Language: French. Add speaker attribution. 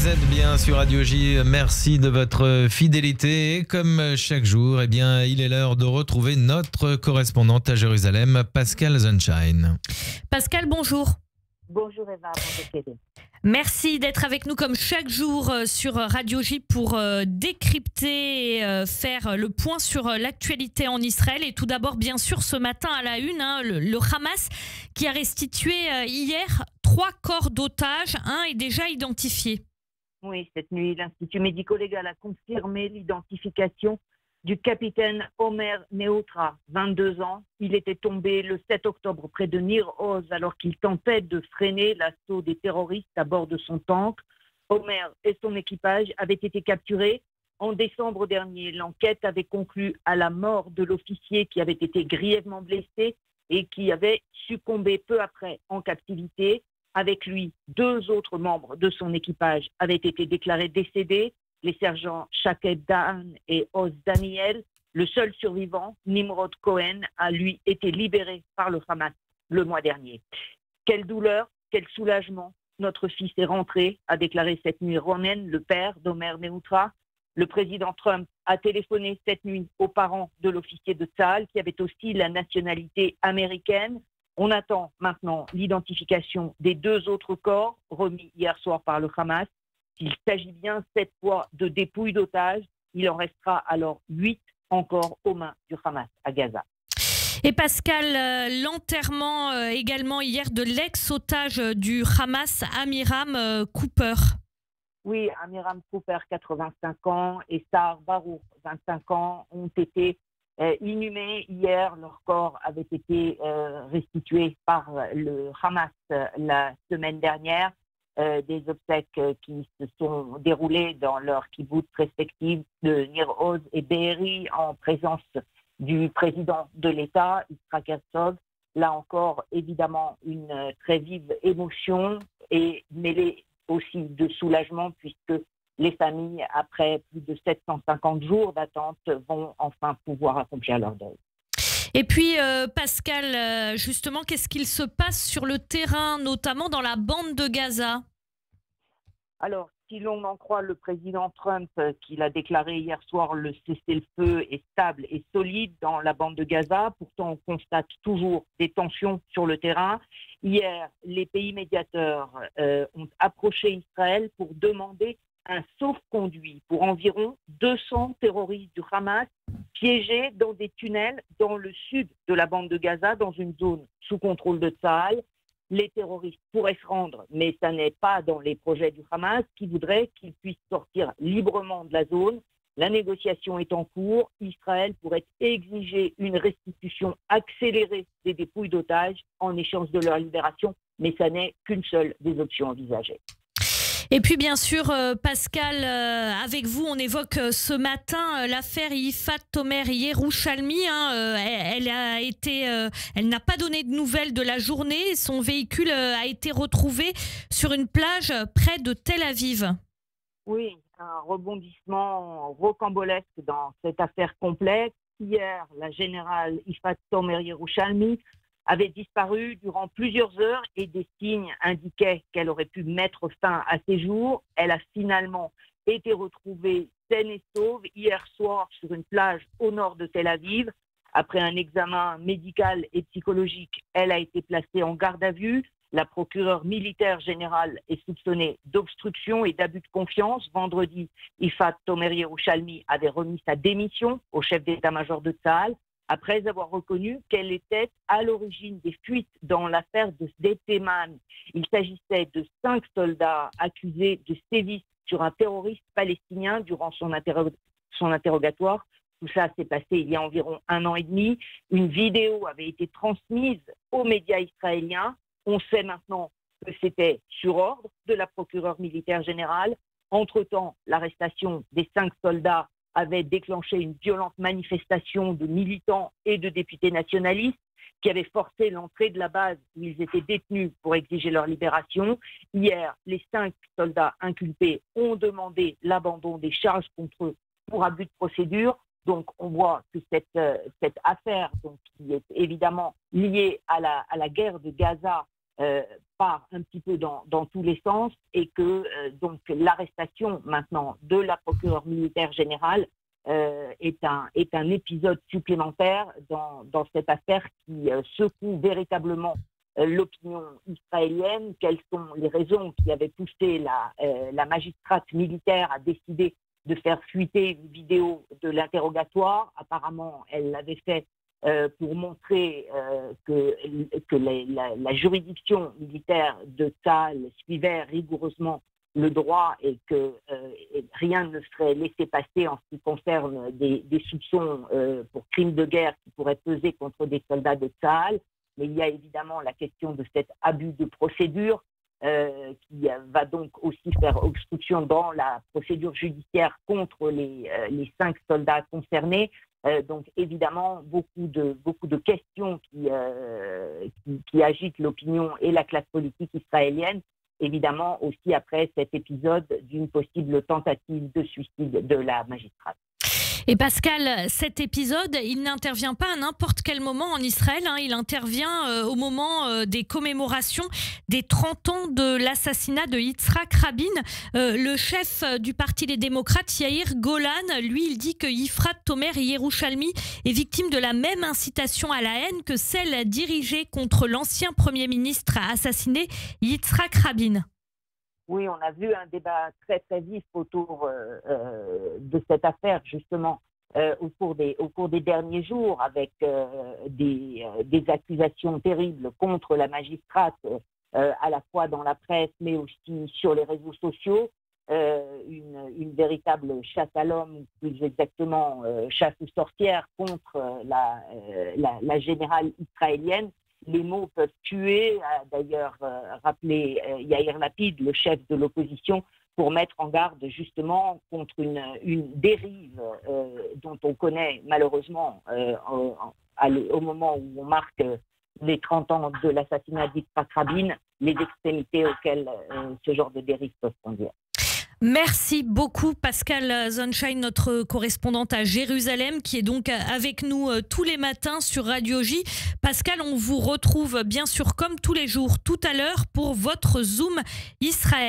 Speaker 1: êtes bien sur Radio J. Merci de votre fidélité. Et comme chaque jour, il est l'heure de retrouver notre correspondante à Jérusalem, Pascal Sunshine.
Speaker 2: Pascal, bonjour.
Speaker 3: Bonjour Eva, bonjour Kevin.
Speaker 2: Merci d'être avec nous comme chaque jour sur Radio J pour décrypter et faire le point sur l'actualité en Israël. Et tout d'abord, bien sûr, ce matin à la une, le Hamas qui a restitué hier 3 corps d'otages. Un est déjà identifié.
Speaker 3: Oui, cette nuit, l'Institut médico-légal a confirmé l'identification du capitaine Omer Neutra, 22 ans. Il était tombé le 7 octobre près de Nir Oz alors qu'il tentait de freiner l'assaut des terroristes à bord de son tank. Omer et son équipage avaient été capturés. En décembre dernier, l'enquête avait conclu à la mort de l'officier qui avait été grièvement blessé et qui avait succombé peu après en captivité. Avec lui, 2 autres membres de son équipage avaient été déclarés décédés. Les sergents Shaked Dahan et Oz Daniel. Le seul survivant, Nimrod Cohen, a lui été libéré par le Hamas le mois dernier. Quelle douleur, quel soulagement. Notre fils est rentré, a déclaré cette nuit Ronen, le père d'Omer Neutra. Le président Trump a téléphoné cette nuit aux parents de l'officier de Tzahal qui avait aussi la nationalité américaine. On attend maintenant l'identification des 2 autres corps remis hier soir par le Hamas. S'il s'agit bien cette fois de dépouilles d'otages, il en restera alors 8 encore aux mains du Hamas à Gaza.
Speaker 2: Et Pascal, l'enterrement également hier de l'ex-otage du Hamas, Amiram Cooper.
Speaker 3: Oui, Amiram Cooper, 85 ans, et Sahar Barour, 25 ans, ont été inhumés hier. Leur corps avait été restitué par le Hamas la semaine dernière. Des obsèques qui se sont déroulées dans leurs kibboutz respectifs de Nir Oz et Be'eri en présence du président de l'État, Yitzhak Herzog. Là encore, évidemment, une très vive émotion et mêlée aussi de soulagement puisque les familles, après plus de 750 jours d'attente, vont enfin pouvoir accomplir leur deuil.
Speaker 2: Et puis, Pascal, justement, qu'est-ce qu'il se passe sur le terrain, notamment dans la bande de Gaza ?
Speaker 3: Alors, si l'on en croit le président Trump, qu'il a déclaré hier soir, le cessez-le-feu est stable et solide dans la bande de Gaza. Pourtant, on constate toujours des tensions sur le terrain. Hier, les pays médiateurs ont approché Israël pour demander un sauf-conduit pour environ 200 terroristes du Hamas piégés dans des tunnels dans le sud de la bande de Gaza, dans une zone sous contrôle de Tzahal. Les terroristes pourraient se rendre, mais ça n'est pas dans les projets du Hamas qui voudrait qu'ils puissent sortir librement de la zone. La négociation est en cours. Israël pourrait exiger une restitution accélérée des dépouilles d'otages en échange de leur libération, mais ça n'est qu'une seule des options envisagées.
Speaker 2: Et puis bien sûr, Pascal, avec vous, on évoque ce matin l'affaire Yifat Tomer Yerushalmi. Elle n'a pas donné de nouvelles de la journée. Son véhicule a été retrouvé sur une plage près de Tel Aviv.
Speaker 3: Oui, un rebondissement rocambolesque dans cette affaire complexe. Hier, la générale Yifat Tomer Yerushalmi avait disparu durant plusieurs heures et des signes indiquaient qu'elle aurait pu mettre fin à ses jours. Elle a finalement été retrouvée saine et sauve hier soir sur une plage au nord de Tel Aviv. Après un examen médical et psychologique, elle a été placée en garde à vue. La procureure militaire générale est soupçonnée d'obstruction et d'abus de confiance. Vendredi, Yifat Tomer Yerushalmi avait remis sa démission au chef d'état-major de Tzahal, après avoir reconnu qu'elle était à l'origine des fuites dans l'affaire de Sde Teiman. Il s'agissait de 5 soldats accusés de sévices sur un terroriste palestinien durant son interrogatoire. Tout ça s'est passé il y a environ 1 an et demi. Une vidéo avait été transmise aux médias israéliens. On sait maintenant que c'était sur ordre de la procureure militaire générale. Entre-temps, l'arrestation des 5 soldats avait déclenché une violente manifestation de militants et de députés nationalistes qui avaient forcé l'entrée de la base où ils étaient détenus pour exiger leur libération. Hier, les 5 soldats inculpés ont demandé l'abandon des charges contre eux pour abus de procédure. Donc, on voit que cette affaire, donc, qui est évidemment liée à la guerre de Gaza, part un petit peu dans tous les sens et que donc l'arrestation maintenant de la procureure militaire générale est un épisode supplémentaire dans cette affaire qui secoue véritablement l'opinion israélienne. Quelles sont les raisons qui avaient poussé la magistrate militaire à décider de faire fuiter une vidéo de l'interrogatoire? Apparemment, elle l'avait fait pour montrer que la juridiction militaire de Tsahal suivait rigoureusement le droit et que rien ne serait laissé passer en ce qui concerne des soupçons pour crimes de guerre qui pourraient peser contre des soldats de Tsahal. Mais il y a évidemment la question de cet abus de procédure qui va donc aussi faire obstruction dans la procédure judiciaire contre les 5 soldats concernés. Donc évidemment, beaucoup de questions qui agitent l'opinion et la classe politique israélienne. Évidemment aussi après cet épisode d'une possible tentative de suicide de la magistrate.
Speaker 2: Et Pascal, cet épisode, il n'intervient pas à n'importe quel moment en Israël. Il intervient au moment des commémorations des 30 ans de l'assassinat de Yitzhak Rabin. Le chef du Parti des démocrates, Yair Golan, lui, il dit que Yifrat Tomer Yerushalmi est victime de la même incitation à la haine que celle dirigée contre l'ancien Premier ministre assassiné Yitzhak Rabin.
Speaker 3: Oui, on a vu un débat très très vif autour de cette affaire justement au cours des derniers jours, avec des accusations terribles contre la magistrate, à la fois dans la presse mais aussi sur les réseaux sociaux, une véritable chasse à l'homme, plus exactement chasse aux sorcières contre la générale israélienne. Les mots peuvent tuer, a d'ailleurs rappelé Yair Lapid, le chef de l'opposition, pour mettre en garde justement contre une dérive dont on connaît malheureusement au moment où on marque les 30 ans de l'assassinat d'Yitzhak Rabin, les extrémités auxquelles ce genre de dérive peuvent conduire.
Speaker 2: Merci beaucoup Pascal Zonshine, notre correspondante à Jérusalem, qui est donc avec nous tous les matins sur Radio J. Pascal, on vous retrouve bien sûr comme tous les jours tout à l'heure pour votre Zoom Israël.